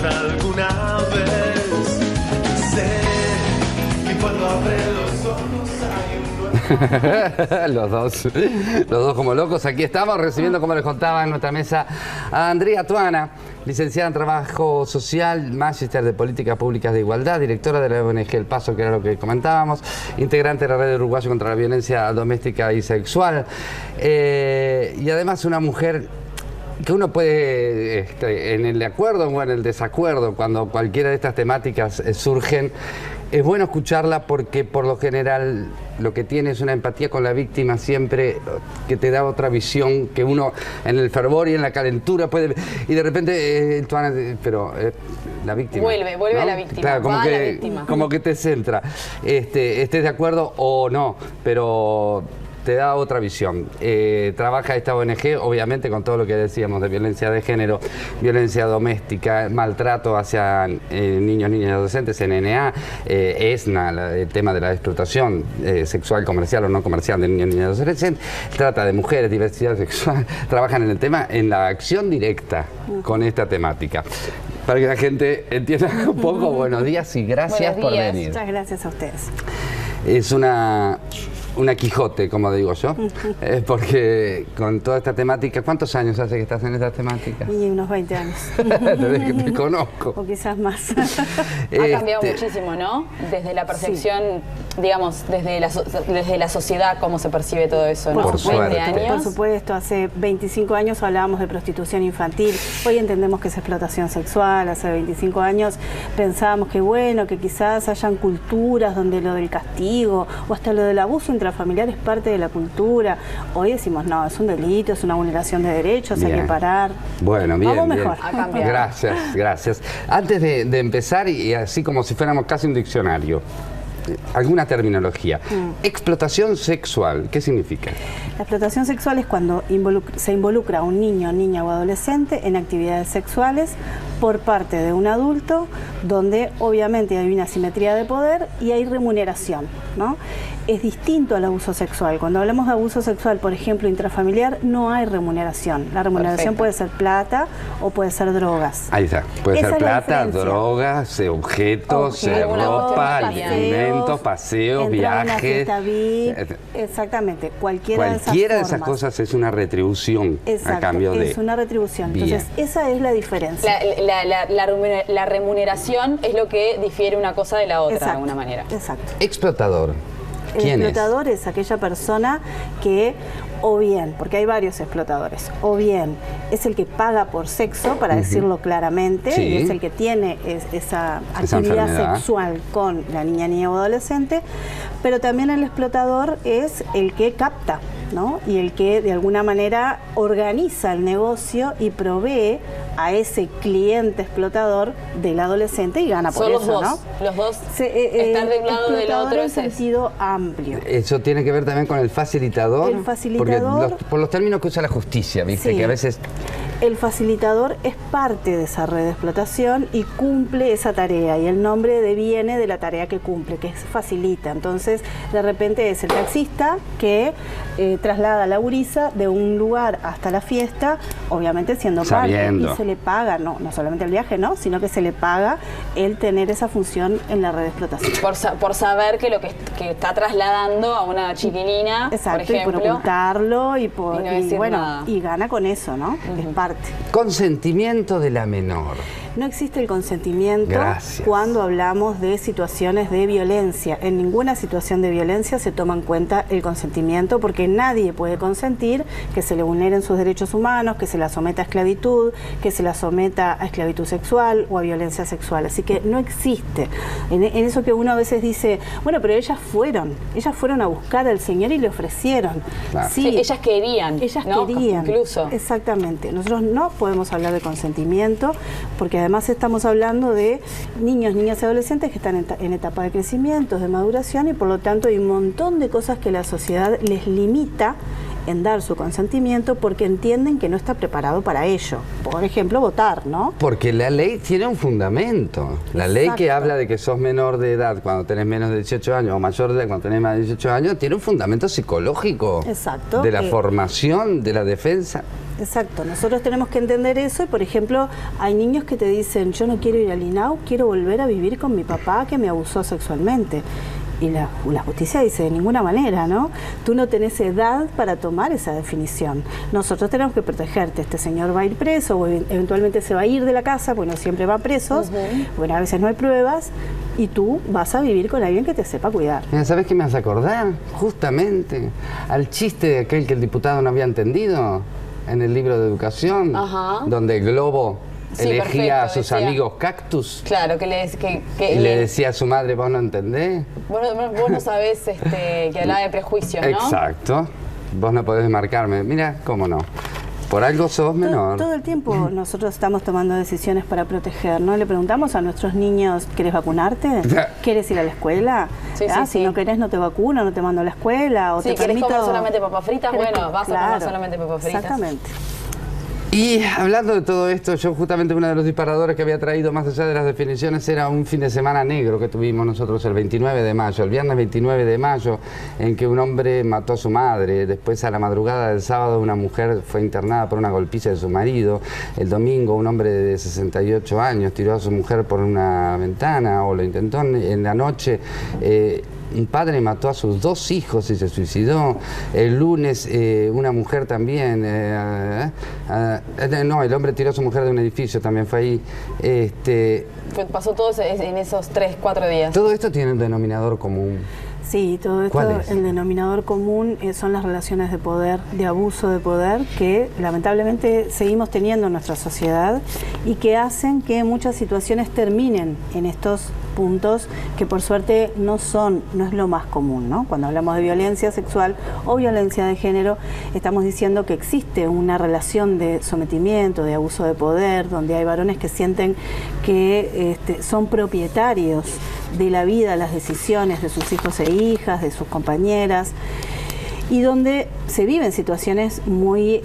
alguna vez. Sé que cuando abre los ojos hay un los dos como locos. Aquí estamos recibiendo, como les contaba, en nuestra mesa a Andrea Tuana, licenciada en Trabajo Social, magíster de Políticas Públicas de Igualdad, directora de la ONG El Paso, que era lo que comentábamos, integrante de la Red Uruguaya contra la Violencia Doméstica y Sexual, y además una mujer que uno puede, en el acuerdo o en el desacuerdo, cuando cualquiera de estas temáticas surgen, es bueno escucharla porque por lo general lo que tiene es una empatía con la víctima siempre, que te da otra visión que uno en el fervor y en la calentura puede, y de repente la víctima vuelve ¿no? a la víctima, claro, como que te centra, estés de acuerdo o no, pero te da otra visión. Trabaja esta ONG, obviamente, con todo lo que decíamos de violencia de género, violencia doméstica, maltrato hacia niños, niñas y adolescentes, NNA, ESNA, el tema de la explotación sexual, comercial o no comercial de niños, niñas y adolescentes, trata de mujeres, diversidad sexual, trabajan en el tema, en la acción directa con esta temática. Para que la gente entienda un poco, buenos días y gracias por venir. Muchas gracias a ustedes. Es una Quijote, como digo yo, porque con toda esta temática, ¿cuántos años hace que estás en esta temática? Y unos 20 años. Desde que te conozco. O quizás más. Ha cambiado muchísimo, ¿no? Desde la percepción, digamos, desde la sociedad, cómo se percibe todo eso, ¿no? Por suerte. años. Por supuesto, hace 25 años hablábamos de prostitución infantil, hoy entendemos que es explotación sexual, hace 25 años pensábamos que bueno, que quizás hayan culturas donde lo del castigo o hasta lo del abuso intrafamiliar es parte de la cultura. Hoy decimos, no, es un delito, es una vulneración de derechos, bien. Hay que parar. Bueno, bien, vamos bien. mejor. Ha cambiado. Gracias. Antes de empezar, y así como si fuéramos casi un diccionario, alguna terminología. Explotación sexual, ¿qué significa? La explotación sexual es cuando se involucra a un niño, niña o adolescente en actividades sexuales por parte de un adulto, donde obviamente hay una asimetría de poder y hay remuneración, ¿no? Es distinto al abuso sexual. Cuando hablamos de abuso sexual, por ejemplo, intrafamiliar, no hay remuneración. La remuneración puede ser plata o puede ser drogas. Ahí está. Puede Esa ser es la plata, diferencia. drogas, objetos, ropa, alimentos, paseos, entrar a una viajes. fiesta VIP, exactamente. Cualquiera de esas formas. Cosas es una retribución. Exacto, a cambio de... es una retribución. Bien. Entonces, esa es la diferencia. La remuneración es lo que difiere una cosa de la otra, Exacto, de alguna manera. Exacto. Explotador. El ¿Quién explotador es aquella persona que, o bien, porque hay varios explotadores, o bien es el que paga por sexo, para decirlo claramente, Sí. y es el que tiene esa actividad enfermedad sexual con la niña, niña o adolescente, pero también el explotador es el que capta, ¿no? Y el que de alguna manera organiza el negocio y provee a ese cliente explotador del adolescente y gana por Son eso, los dos, ¿no? los dos están de un lado o del otro. En sentido amplio. Eso tiene que ver también con el facilitador. El facilitador. Porque por los términos que usa la justicia, ¿viste? Sí. Que a veces... El facilitador es parte de esa red de explotación y cumple esa tarea, y el nombre deviene de la tarea que cumple, que es facilita. Entonces, de repente es el taxista que traslada a la gurisa de un lugar hasta la fiesta, obviamente siendo parte, y se le paga, no solamente el viaje, ¿no? Sino que se le paga el tener esa función en la red de explotación. Por saber que lo que está trasladando a una chiquilina, exacto, por ejemplo, y por ocultarlo y bueno, nada. Y gana con eso, ¿no? Es parte. Consentimiento de la menor. No existe el consentimiento. Gracias. Cuando hablamos de situaciones de violencia. En ninguna situación de violencia se toma en cuenta el consentimiento, porque nadie puede consentir que se le vulneren sus derechos humanos, que se la someta a esclavitud, que se la someta a esclavitud sexual o a violencia sexual. Así que no existe. En eso que uno a veces dice, bueno, pero ellas fueron a buscar al Señor y le ofrecieron. Claro. Sí, sí, ellas querían. Ellas ¿no? querían. Incluso. Exactamente. Nosotros no podemos hablar de consentimiento, porque además estamos hablando de niños, niñas y adolescentes que están en etapa de crecimiento, de maduración, y por lo tanto hay un montón de cosas que la sociedad les limita en dar su consentimiento porque entienden que no está preparado para ello. Por ejemplo, votar, ¿no? Porque la ley tiene un fundamento. La ley que Exacto. habla de que sos menor de edad cuando tenés menos de 18 años o mayor de edad cuando tenés más de 18 años, tiene un fundamento psicológico. Exacto. De la formación, de la defensa. Exacto, nosotros tenemos que entender eso y, por ejemplo, hay niños que te dicen, yo no quiero ir al INAU, quiero volver a vivir con mi papá que me abusó sexualmente. Y la justicia dice, de ninguna manera, ¿no? Tú no tenés edad para tomar esa definición. Nosotros tenemos que protegerte. Este señor va a ir preso o eventualmente se va a ir de la casa, porque no siempre van presos. Bueno, a veces no hay pruebas y tú vas a vivir con alguien que te sepa cuidar. Mira, ¿sabes qué me hace acordar? Justamente al chiste de aquel que el diputado no había entendido en el libro de educación, Ajá. donde Globo Sí, elegía perfecto, a sus decía. amigos cactus Claro, y le decía a su madre, ¿vos no entendés? Vos no sabés que hablaba de prejuicios, ¿no? Exacto. Vos no podés marcarme. Mira, cómo no. Por algo sos menor. Todo el tiempo nosotros estamos tomando decisiones para proteger, ¿no? Le preguntamos a nuestros niños, ¿querés vacunarte? ¿Quieres ir a la escuela? Sí, ¿Ah? sí, Si sí. no querés, no te vacuno, no te mando a la escuela. O Sí, te ¿querés permito... comer solamente papas fritas? ¿Querés Bueno, vas a comer Claro. solamente papas fritas. Exactamente. Y hablando de todo esto, yo justamente uno de los disparadores que había traído más allá de las definiciones era un fin de semana negro que tuvimos nosotros el 29 de mayo, el viernes 29 de mayo, en que un hombre mató a su madre. Después, a la madrugada del sábado, una mujer fue internada por una golpiza de su marido. El domingo, un hombre de 68 años tiró a su mujer por una ventana, o lo intentó. En la noche, un padre mató a sus 2 hijos y se suicidó. El lunes una mujer también, no, el hombre tiró a su mujer de un edificio, también fue ahí. Pasó todo en esos 3, 4 días. Todo esto tiene un denominador común. Sí, todo esto, ¿Cuál es? el denominador común son las relaciones de poder, de abuso de poder, que lamentablemente seguimos teniendo en nuestra sociedad y que hacen que muchas situaciones terminen en estos puntos que por suerte no es lo más común, ¿no? Cuando hablamos de violencia sexual o violencia de género, estamos diciendo que existe una relación de sometimiento, de abuso de poder, donde hay varones que sienten que son propietarios de la vida, las decisiones de sus hijos e hijas, de sus compañeras, y donde se viven situaciones muy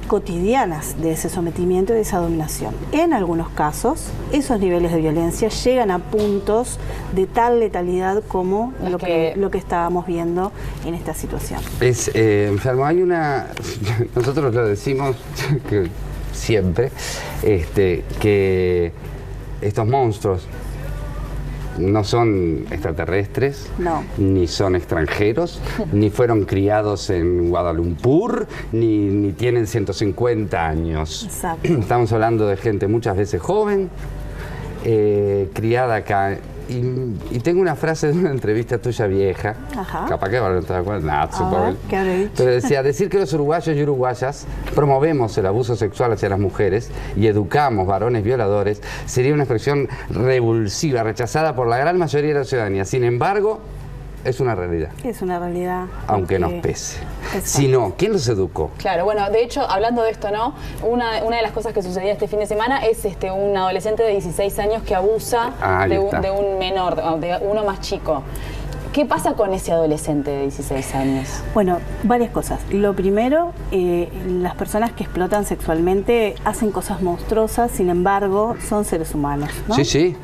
cotidianas de ese sometimiento y de esa dominación. En algunos casos, esos niveles de violencia llegan a puntos de tal letalidad como lo que estábamos viendo en esta situación. Es enfermo. Hay una, nosotros lo decimos que siempre, que estos monstruos no son extraterrestres, No. ni son extranjeros, ni fueron criados en Guadalumpur, ni tienen 150 años. Exacto. Estamos hablando de gente muchas veces joven, criada acá. Y tengo una frase de una entrevista tuya vieja, Ajá. capaz que ahora no te das cuenta, supongo. ver, ¿qué habré dicho? Pero decía, decir que los uruguayos y uruguayas promovemos el abuso sexual hacia las mujeres y educamos varones violadores sería una expresión revulsiva, rechazada por la gran mayoría de la ciudadanía. Sin embargo, es una realidad, Es una realidad. aunque nos porque- pese. Exacto. Si no, ¿quién los educó? Claro, bueno, de hecho, hablando de esto, ¿no? Una de las cosas que sucedió este fin de semana es un adolescente de 16 años que abusa Ahí de está. un menor, de uno más chico. ¿Qué pasa con ese adolescente de 16 años? Bueno, varias cosas. Lo primero, las personas que explotan sexualmente hacen cosas monstruosas, sin embargo, son seres humanos, ¿no? Sí, sí.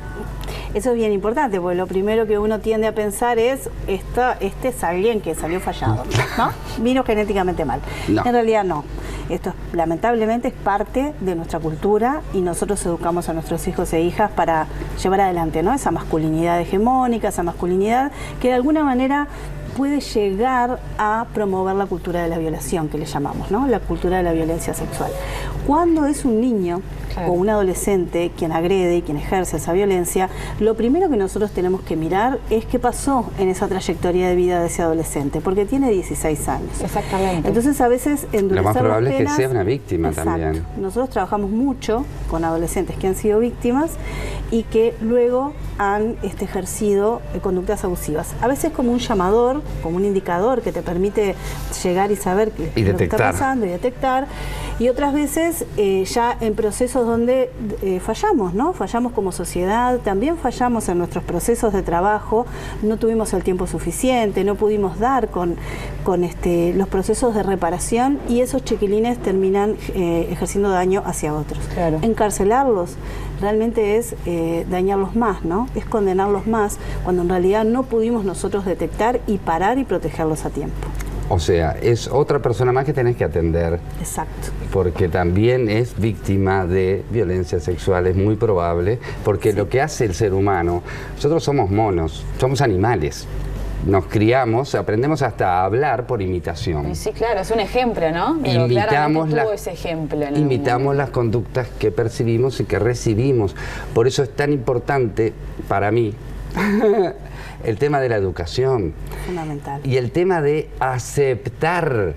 Eso es bien importante, porque lo primero que uno tiende a pensar es, este es alguien que salió fallado, ¿no? Vino genéticamente mal. No. En realidad no. Esto lamentablemente es parte de nuestra cultura y nosotros educamos a nuestros hijos e hijas para llevar adelante, ¿no? Esa masculinidad hegemónica, esa masculinidad que de alguna manera puede llegar a promover la cultura de la violación, que le llamamos, ¿no? La cultura de la violencia sexual. Cuando es un niño Claro. o un adolescente quien agrede y quien ejerce esa violencia, lo primero que nosotros tenemos que mirar es qué pasó en esa trayectoria de vida de ese adolescente, porque tiene 16 años. Exactamente. Entonces, a veces endurecer Lo más las probable es que penas- sea una víctima Exacto. también. Nosotros trabajamos mucho con adolescentes que han sido víctimas y que luego han ejercido conductas abusivas. A veces como un llamador, como un indicador que te permite llegar y saber qué Y es lo que está detectar. pasando y detectar. Y otras veces ya en procesos donde fallamos, ¿no? Fallamos como sociedad, también fallamos en nuestros procesos de trabajo, no tuvimos el tiempo suficiente, no pudimos dar con los procesos de reparación y esos chiquilines terminan ejerciendo daño hacia otros. Claro. Encarcelarlos realmente es dañarlos más, ¿no? Es condenarlos más cuando en realidad no pudimos nosotros detectar y parar y protegerlos a tiempo. O sea, es otra persona más que tenés que atender. Exacto. Porque también es víctima de violencia sexual, es muy probable, porque lo que hace el ser humano, nosotros somos monos, somos animales. Nos criamos, aprendemos hasta a hablar por imitación. Sí, claro, es un ejemplo, ¿no? Pero Imitamos, tuvo ese ejemplo en el imitamos mundo. las conductas que percibimos y que recibimos. Por eso es tan importante para mí el tema de la educación. Fundamental. Y el tema de aceptar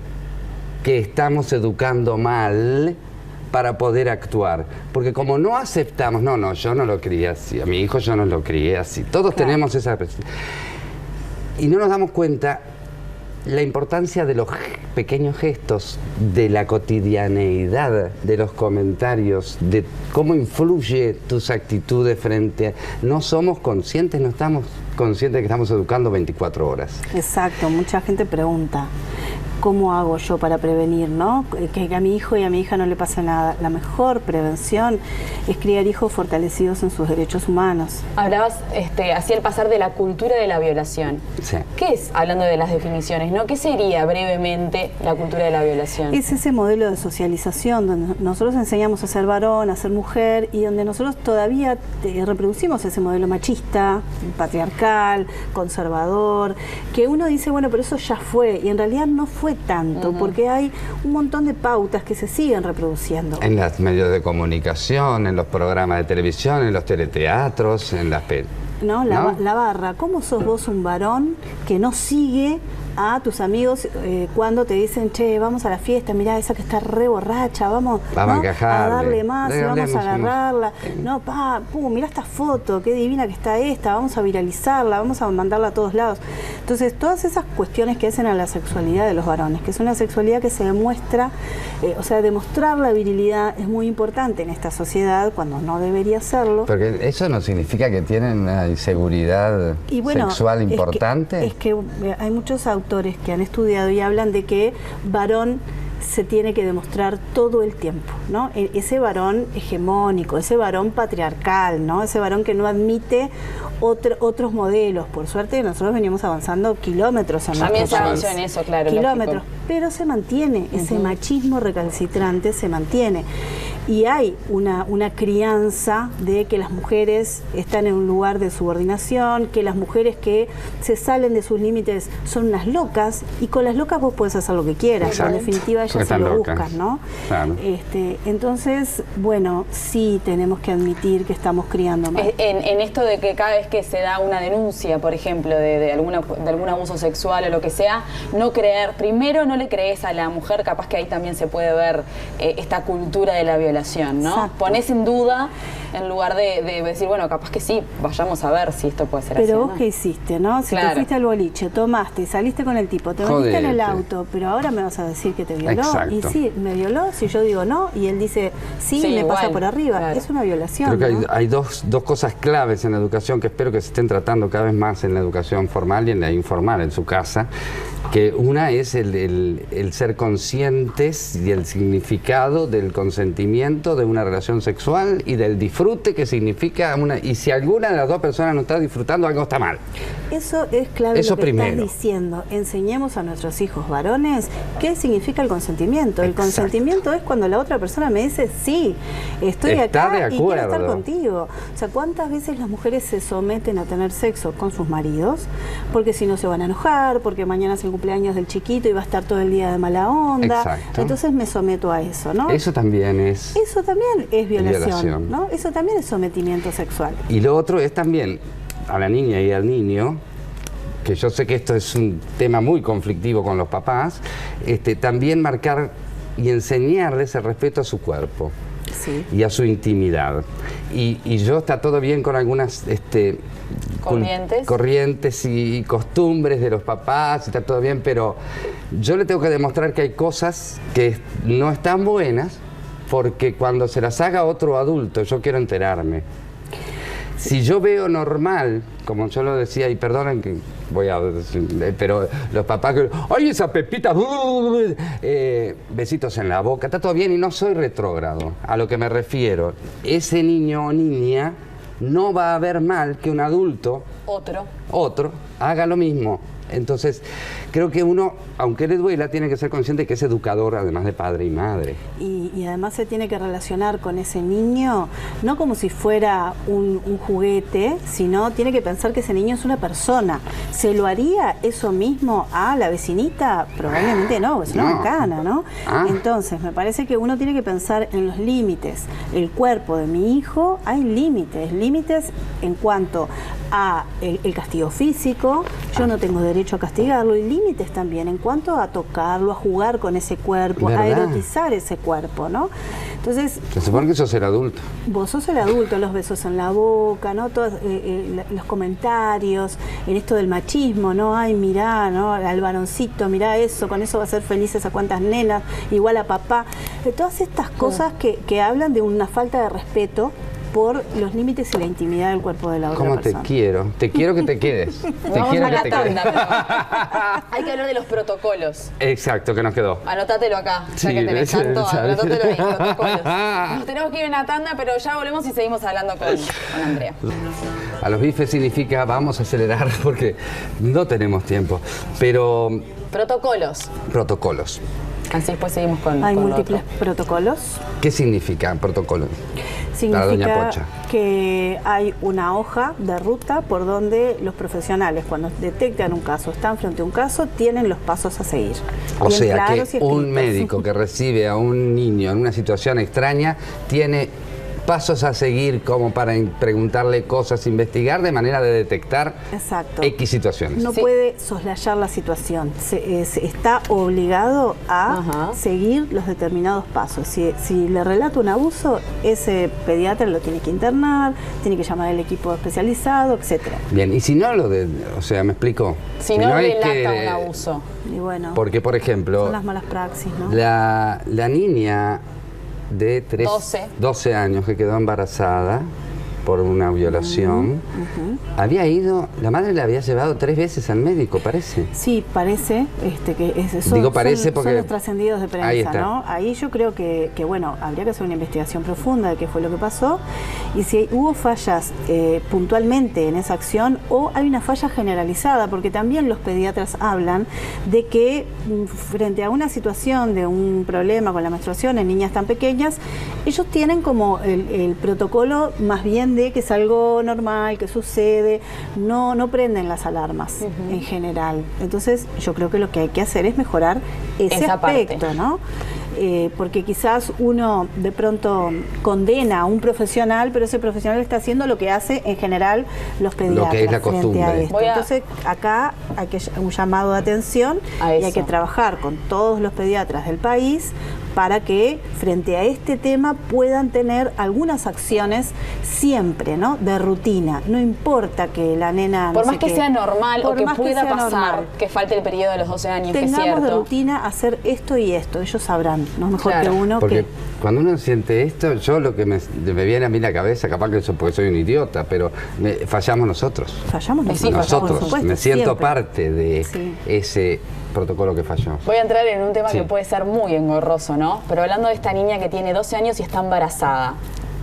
que estamos educando mal para poder actuar. Porque como no aceptamos, no, yo no lo crié así, a mi hijo yo no lo crié así. Todos tenemos esa... Y no nos damos cuenta la importancia de los pequeños gestos, de la cotidianeidad, de los comentarios, de cómo influye tus actitudes frente a... No somos conscientes, no estamos conscientes de que estamos educando 24 horas. Exacto, mucha gente pregunta, ¿cómo hago yo para prevenir, no? Que a mi hijo y a mi hija no le pase nada. La mejor prevención es criar hijos fortalecidos en sus derechos humanos. Hablabas hacia el pasar de la cultura de la violación. Sí. ¿Qué es, hablando de las definiciones, ¿no? ¿Qué sería brevemente la cultura de la violación? Es ese modelo de socialización donde nosotros enseñamos a ser varón, a ser mujer y donde nosotros todavía reproducimos ese modelo machista, patriarcal, conservador, que uno dice, bueno, pero eso ya fue, y en realidad no fue tanto, porque hay un montón de pautas que se siguen reproduciendo. En los medios de comunicación, en los programas de televisión, en los teleteatros, en las... ¿No? La barra. ¿Cómo sos vos un varón que no sigue a tus amigos cuando te dicen, che, vamos a la fiesta, mirá esa que está re borracha, vamos a ¿no? encajarle, a darle más, y vamos a agarrarla? unos... No, mirá esta foto, qué divina que está esta, vamos a viralizarla, vamos a mandarla a todos lados. Entonces, todas esas cuestiones que hacen a la sexualidad de los varones, que es una sexualidad que se demuestra, o sea, demostrar la virilidad es muy importante en esta sociedad cuando no debería serlo. Porque eso no significa que tienen una inseguridad sexual importante. Es que hay muchos autores que han estudiado y hablan de que varón se tiene que demostrar todo el tiempo, ¿no? Ese varón hegemónico, ese varón patriarcal, ¿no? Ese varón que no admite otros modelos. Por suerte nosotros venimos avanzando kilómetros en también se nuestro avanzó país. en eso, claro. Kilómetros, lógico. pero se mantiene, ese machismo recalcitrante se mantiene. Y hay una crianza de que las mujeres están en un lugar de subordinación, que las mujeres que se salen de sus límites son unas locas, y con las locas vos podés hacer lo que quieras. Exacto. En definitiva ellas se lo buscan, ¿no? Claro. Entonces, bueno, sí tenemos que admitir que estamos criando mal. En esto de que cada vez que se da una denuncia, por ejemplo, de algún abuso sexual o lo que sea, no creer, primero no le crees a la mujer, capaz que ahí también se puede ver esta cultura de la violación, ¿no? Exacto. Ponés en duda en lugar de decir, bueno, capaz que sí, vayamos a ver si esto puede ser así. Pero ¿no? vos qué hiciste, ¿no? Si Claro. te fuiste al boliche, tomaste y saliste con el tipo, te metiste en el auto, pero ahora me vas a decir que te violó. Exacto. Y sí, me violó, si yo digo no, y él dice sí, Sí, me igual, pasa por arriba. claro. Es una violación. Creo que ¿no? hay dos cosas claves en la educación que espero que se estén tratando cada vez más en la educación formal y en la informal, en su casa. Que una es el ser conscientes del significado del consentimiento de una relación sexual y del disfrute que significa y si alguna de las dos personas no está disfrutando, algo está mal. Eso es clave. Eso lo que primero. estás diciendo. Enseñemos a nuestros hijos varones qué significa el consentimiento. El Exacto. consentimiento es cuando la otra persona me dice sí, estoy Está acá de y quiero estar acuerdo. contigo. O sea, ¿cuántas veces las mujeres se someten a tener sexo con sus maridos? Porque si no se van a enojar, porque mañana es el cumpleaños del chiquito y va a estar todo el día de mala onda. Exacto. Entonces me someto a eso, ¿no? Eso también es... Eso también es violación, Violación. ¿no? Eso también es sometimiento sexual. Y lo otro es también a la niña y al niño, que yo sé que esto es un tema muy conflictivo con los papás, también marcar y enseñarles el respeto a su cuerpo. Sí. Y a su intimidad. Y yo está todo bien con algunas corrientes y costumbres de los papás, está todo bien, pero yo le tengo que demostrar que hay cosas que no están buenas porque cuando se las haga otro adulto, yo quiero enterarme. Si yo veo normal, como yo lo decía, y perdonen que voy a decir, pero los papás que, ¡ay, esa Pepita! Besitos en la boca, está todo bien y no soy retrógrado. A lo que me refiero, ese niño o niña no va a ver mal que un adulto, otro, haga lo mismo. Entonces, creo que uno, aunque le duela, tiene que ser consciente que es educador, además de padre y madre. Y además se tiene que relacionar con ese niño, no como si fuera un juguete, sino tiene que pensar que ese niño es una persona. ¿Se lo haría eso mismo a la vecinita? Probablemente no, es una macana, ¿no? Entonces, me parece que uno tiene que pensar en los límites. El cuerpo de mi hijo, hay límites en cuanto a el castigo físico, yo no tengo derecho a castigarlo, y límites también en cuanto a tocarlo, a jugar con ese cuerpo, a erotizar ese cuerpo, ¿no? Entonces, se supone que sos el adulto. Vos sos el adulto, los besos en la boca, ¿no? Todos los comentarios, en esto del machismo, ¿no? Ay, mirá, ¿no? Al varoncito, mirá eso, con eso va a ser felices a cuantas nenas, igual a papá. Todas estas cosas que hablan de una falta de respeto por los límites y la intimidad del cuerpo de la otra persona. ¿Cómo te quiero? Te quiero que te quedes. Vamos a la tanda, pero hay que hablar de los protocolos. Exacto, que nos quedó. Anótatelo acá, ya Sí, que tenés tanto, anótatelo ahí, protocolos. Nos tenemos que ir a una tanda, pero ya volvemos y seguimos hablando con Andrea. A los bifes significa vamos a acelerar porque no tenemos tiempo, pero... Protocolos. Así después seguimos con Hay con múltiples protocolos. ¿Qué significa protocolo? Para doña Significa Pocha. que hay una hoja de ruta por donde los profesionales, cuando detectan un caso, están frente a un caso, tienen los pasos a seguir. O Bien sea claros y que un escritos. médico que recibe a un niño en una situación extraña tiene pasos a seguir como para preguntarle cosas, investigar de manera de detectar Exacto. X situaciones. No puede soslayar la situación, se está obligado a seguir los determinados pasos. Si le relata un abuso, ese pediatra lo tiene que internar, tiene que llamar al equipo especializado, etcétera. Bien, y si no o sea, ¿me explico? Si no es relata un abuso. Y bueno, porque, por ejemplo, son las malas praxis, ¿no? la niña de 12 años que quedó embarazada por una violación, había ido, la madre la había llevado 3 veces al médico, parece. Sí, parece que eso. Digo parece porque son los trascendidos de prensa, ahí está. ¿no? Ahí yo creo que bueno, habría que hacer una investigación profunda de qué fue lo que pasó y si hubo fallas puntualmente en esa acción o hay una falla generalizada, porque también los pediatras hablan de que frente a una situación de un problema con la menstruación en niñas tan pequeñas, ellos tienen como el protocolo más bien de que es algo normal, que sucede, no prenden las alarmas en general. Entonces yo creo que lo que hay que hacer es mejorar ese aspecto, parte, ¿no? Porque quizás uno de pronto condena a un profesional, pero ese profesional está haciendo lo que hace en general los pediatras. Lo que es la costumbre. Entonces acá hay que un llamado de atención y hay que trabajar con todos los pediatras del país para que frente a este tema puedan tener algunas acciones siempre, ¿no? De rutina. No importa que la nena... Por más que sea normal o que pueda pasar, normal, que falte el periodo de los 12 años, que es cierto. Tengamos de rutina hacer esto y esto. Ellos sabrán, no es mejor que uno. Porque cuando uno siente esto, yo lo que me viene a mí la cabeza, capaz que eso porque soy un idiota, pero fallamos nosotros. Fallamos nosotros. Nosotros. Por supuesto, me siento siempre. parte de ese protocolo que falló. Voy a entrar en un tema que puede ser muy engorroso, ¿no? Pero hablando de esta niña que tiene 12 años y está embarazada,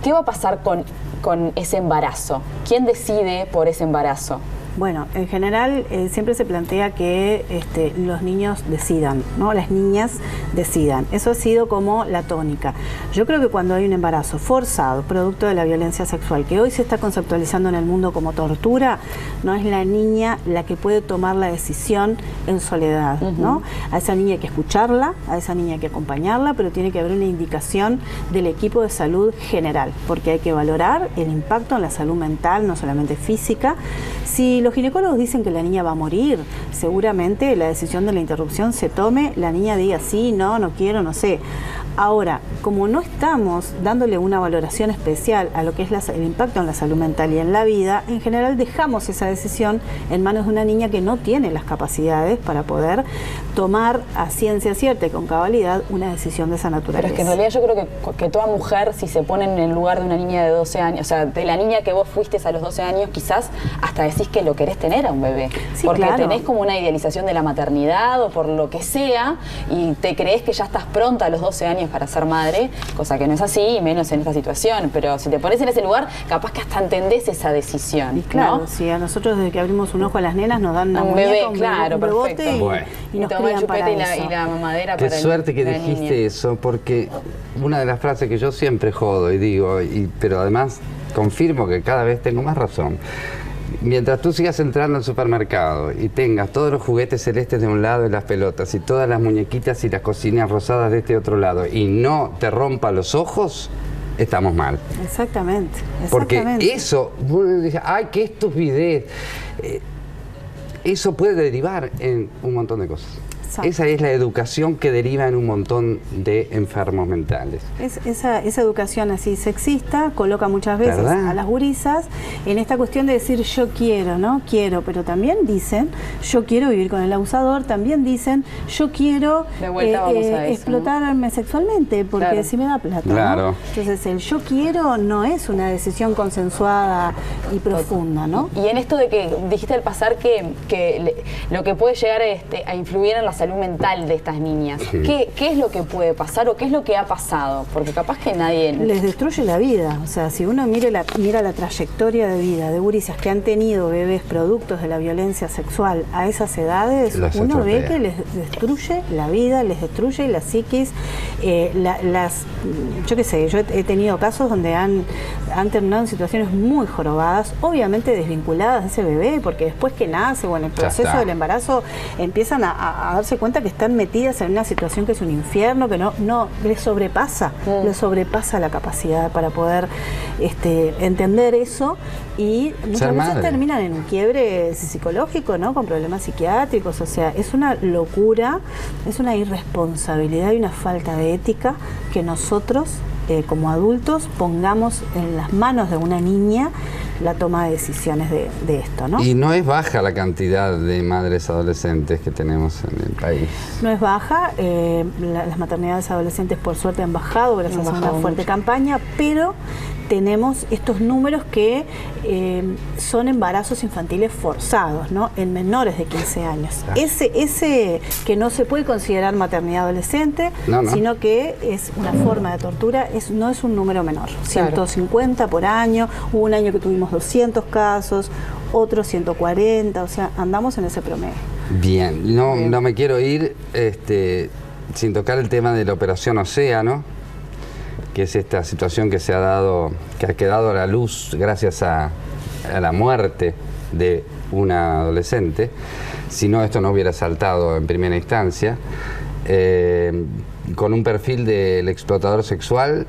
¿qué va a pasar con ese embarazo? ¿Quién decide por ese embarazo? Bueno, en general siempre se plantea que los niños decidan, ¿no? Las niñas decidan. Eso ha sido como la tónica. Yo creo que cuando hay un embarazo forzado, producto de la violencia sexual, que hoy se está conceptualizando en el mundo como tortura, no es la niña la que puede tomar la decisión en soledad, ¿no? A esa niña hay que escucharla, a esa niña hay que acompañarla, pero tiene que haber una indicación del equipo de salud general, porque hay que valorar el impacto en la salud mental, no solamente física. Si los ginecólogos dicen que la niña va a morir, seguramente la decisión de la interrupción se tome, la niña diga sí, no quiero, no sé. Ahora, como no estamos dándole una valoración especial a lo que es el impacto en la salud mental y en la vida, en general dejamos esa decisión en manos de una niña que no tiene las capacidades para poder tomar a ciencia cierta y con cabalidad una decisión de esa naturaleza. Pero es que en realidad yo creo que toda mujer, si se pone en el lugar de una niña de 12 años, o sea, de la niña que vos fuiste a los 12 años, quizás hasta decís que lo querés tener a un bebé. Sí, porque claro. tenés como una idealización de la maternidad o por lo que sea, y te creés que ya estás pronta a los 12 años para ser madre, cosa que no es así, y menos en esta situación. Pero si te pones en ese lugar, capaz que hasta entendés esa decisión. Y claro, ¿no? si a nosotros desde que abrimos un ojo a las nenas nos dan una Un muñeca, bebé, claro, un bebote perfecto. y, Bueno. y nos tomar el crían para chupete eso. y la mamadera Qué para suerte que la dijiste niña. eso, porque una de las frases que yo siempre jodo y digo, pero además confirmo que cada vez tengo más razón. Mientras tú sigas entrando al supermercado y tengas todos los juguetes celestes de un lado y las pelotas y todas las muñequitas y las cocinas rosadas de este otro lado y no te rompa los ojos, estamos mal. Exactamente, Porque exactamente. eso, uno dice, ay, qué estupidez. Eso puede derivar en un montón de cosas. Exacto. Esa es la educación que deriva en un montón de enfermos mentales. Esa educación así sexista coloca muchas veces ¿Verdad? a las gurisas en esta cuestión de decir yo quiero, ¿no? Quiero, pero también dicen yo quiero vivir con el abusador, también dicen yo quiero De vuelta vamos a eso, explotarme sexualmente porque Claro. si me da plata, ¿no? Claro. Entonces el yo quiero no es una decisión consensuada y profunda, ¿no? Y en esto de que dijiste al pasar lo que puede llegar a influir en la salud mental de estas niñas, ¿qué es lo que puede pasar o qué es lo que ha pasado? Porque capaz que nadie... Les destruye la vida. O sea, si uno mira la trayectoria de vida de gurises que han tenido bebés productos de la violencia sexual a esas edades, Las uno ve estropea. que les destruye la vida, les destruye la psiquis. Yo qué sé, yo he tenido casos donde han terminado en situaciones muy jorobadas, obviamente desvinculadas de ese bebé, porque después que nace o en el Ya proceso está. del embarazo empiezan a darse cuenta que están metidas en una situación que es un infierno, que no les sobrepasa la capacidad para poder entender eso, y muchas Ser veces madre. terminan en un quiebre psicológico, ¿no? Con problemas psiquiátricos. O sea, es una locura, es una irresponsabilidad y una falta de ética que nosotros como adultos pongamos en las manos de una niña la toma de decisiones de esto, ¿no? Y no es baja la cantidad de madres adolescentes que tenemos en el país. No es baja, las maternidades adolescentes por suerte han bajado gracias a una bajado fuerte mucho. campaña, pero tenemos estos números que son embarazos infantiles forzados, ¿no? En menores de 15 años. Claro. Ese que no se puede considerar maternidad adolescente, No. sino que es una forma de tortura, no es un número menor. Claro. 150 por año, hubo un año que tuvimos 200 casos, otros 140, o sea, andamos en ese promedio. Bien, no me quiero ir sin tocar el tema de la Operación Océano, que es esta situación que se ha dado, que ha quedado a la luz gracias a la muerte de una adolescente. Si no, esto no hubiera saltado en primera instancia, con un perfil del explotador sexual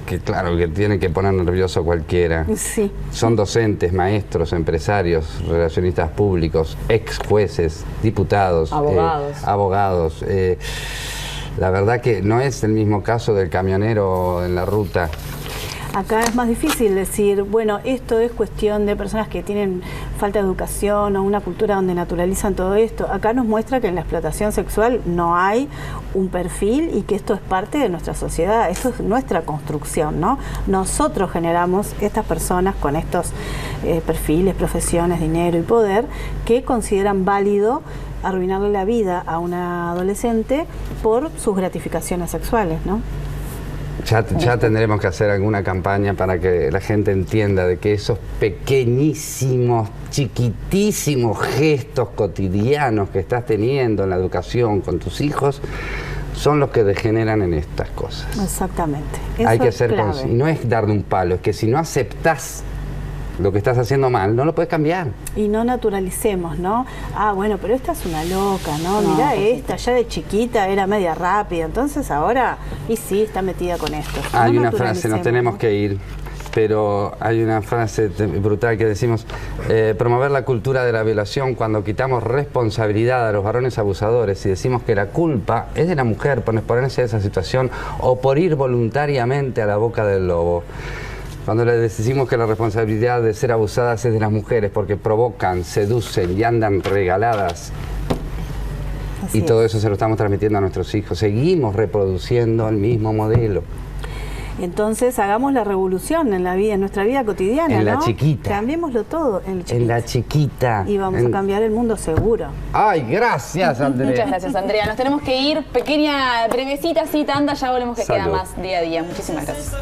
que claro, que tiene que poner nervioso a cualquiera. Sí. Son docentes, maestros, empresarios, relacionistas públicos, ex jueces, diputados, Abogados. La verdad que no es el mismo caso del camionero en la ruta. Acá es más difícil decir, bueno, esto es cuestión de personas que tienen falta de educación o una cultura donde naturalizan todo esto. Acá nos muestra que en la explotación sexual no hay un perfil y que esto es parte de nuestra sociedad, esto es nuestra construcción, ¿no? Nosotros generamos estas personas con estos perfiles, profesiones, dinero y poder que consideran válido arruinarle la vida a una adolescente por sus gratificaciones sexuales, ¿no? Ya tendremos que hacer alguna campaña para que la gente entienda de que esos pequeñísimos, chiquitísimos gestos cotidianos que estás teniendo en la educación con tus hijos son los que degeneran en estas cosas. Exactamente. Eso Hay que es ser clave. consciente. Y no es darle un palo, es que si no aceptás lo que estás haciendo mal, no lo puedes cambiar. Y no naturalicemos, ¿no? Ah, bueno, pero esta es una loca, ¿no? No, Mirá por esta, ya de chiquita era media rápida, entonces ahora, y sí, está metida con esto. Hay No una frase, nos naturalicemos, tenemos ¿no? que ir, pero hay una frase brutal que decimos, promover la cultura de la violación cuando quitamos responsabilidad a los varones abusadores y decimos que la culpa es de la mujer por ponerse en esa situación o por ir voluntariamente a la boca del lobo. Cuando le decimos que la responsabilidad de ser abusadas es de las mujeres porque provocan, seducen y andan regaladas. Así Y todo es. eso se lo estamos transmitiendo a nuestros hijos. Seguimos reproduciendo el mismo modelo. Entonces hagamos la revolución en la vida, en nuestra vida cotidiana, En la ¿no? chiquita. Cambiémoslo todo en el chiquito. En la chiquita. Y vamos a cambiar el mundo seguro. Ay, gracias, Andrea. Muchas gracias, Andrea. Nos tenemos que ir. Pequeña, brevecita, sí, tanda, ya volvemos que queda Salud. más día a día. Muchísimas gracias.